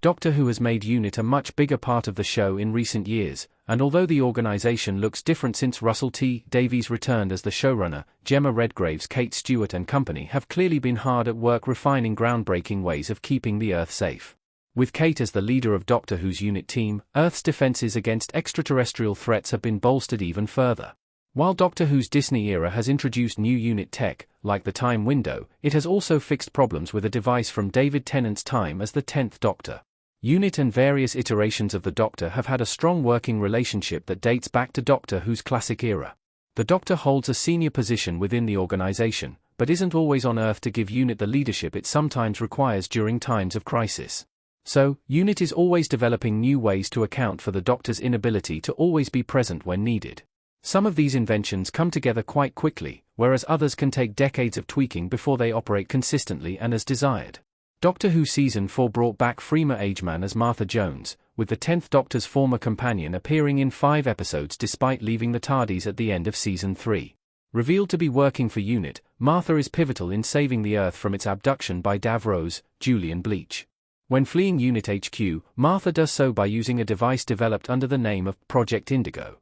Doctor Who has made UNIT a much bigger part of the show in recent years, and although the organisation looks different since Russell T Davies returned as the showrunner, Gemma Redgrave's Kate Stewart and company have clearly been hard at work refining groundbreaking ways of keeping the Earth safe. With Kate as the leader of Doctor Who's UNIT team, Earth's defences against extraterrestrial threats have been bolstered even further. While Doctor Who's Disney era has introduced new UNIT tech, like the time window, it has also fixed problems with a device from David Tennant's time as the 10th Doctor. UNIT and various iterations of the Doctor have had a strong working relationship that dates back to Doctor Who's classic era. The Doctor holds a senior position within the organisation, but isn't always on Earth to give UNIT the leadership it sometimes requires during times of crisis. So, UNIT is always developing new ways to account for the Doctor's inability to always be present when needed. Some of these inventions come together quite quickly, whereas others can take decades of tweaking before they operate consistently and as desired. Doctor Who Season 4 brought back Freema Agyeman as Martha Jones, with the 10th Doctor's former companion appearing in 5 episodes despite leaving the TARDIS at the end of Season 3. Revealed to be working for UNIT, Martha is pivotal in saving the Earth from its abduction by Davros, Julian Bleach. When fleeing UNIT HQ, Martha does so by using a device developed under the name of Project Indigo.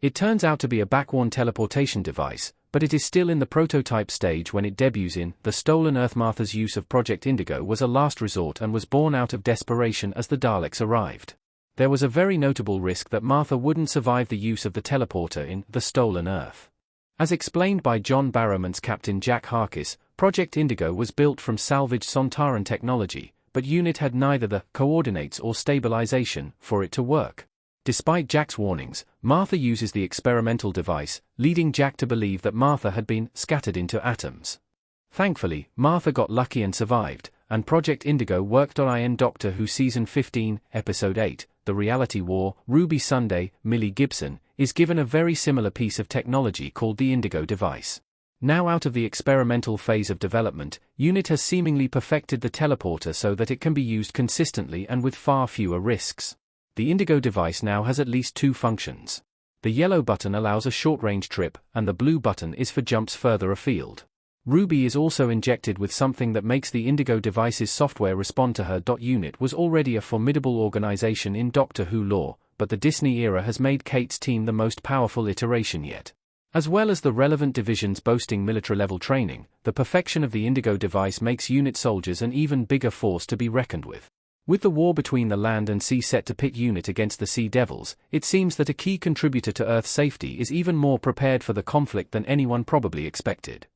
It turns out to be a backworn teleportation device, but it is still in the prototype stage when it debuts in The Stolen Earth. Martha's use of Project Indigo was a last resort and was born out of desperation as the Daleks arrived. There was a very notable risk that Martha wouldn't survive the use of the teleporter in The Stolen Earth. As explained by John Barrowman's Captain Jack Harkis, Project Indigo was built from salvaged Sontaran technology, but UNIT had neither the coordinates or stabilization for it to work. Despite Jack's warnings, Martha uses the experimental device, leading Jack to believe that Martha had been scattered into atoms. Thankfully, Martha got lucky and survived, and Project Indigo worked on in Doctor Who Season 15, Episode 8, The Reality War. Ruby Sunday, Millie Gibson, is given a very similar piece of technology called the Indigo device. Now out of the experimental phase of development, UNIT has seemingly perfected the teleporter so that it can be used consistently and with far fewer risks. The Indigo device now has at least 2 functions. The yellow button allows a short-range trip, and the blue button is for jumps further afield. Ruby is also injected with something that makes the Indigo device's software respond to her. UNIT was already a formidable organization in Doctor Who lore, but the Disney era has made Kate's team the most powerful iteration yet. As well as the relevant divisions boasting military-level training, the perfection of the Indigo device makes UNIT soldiers an even bigger force to be reckoned with. With the war between the land and sea set to pit UNIT against the Sea Devils, it seems that a key contributor to Earth's safety is even more prepared for the conflict than anyone probably expected.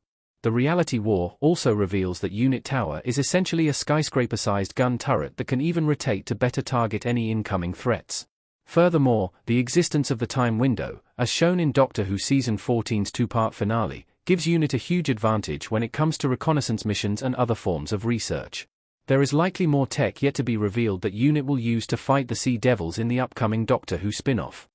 The Reality War also reveals that UNIT Tower is essentially a skyscraper-sized gun turret that can even rotate to better target any incoming threats. Furthermore, the existence of the time window, as shown in Doctor Who Season 14's 2-part finale, gives UNIT a huge advantage when it comes to reconnaissance missions and other forms of research. There is likely more tech yet to be revealed that UNIT will use to fight the Sea Devils in the upcoming Doctor Who spin-off.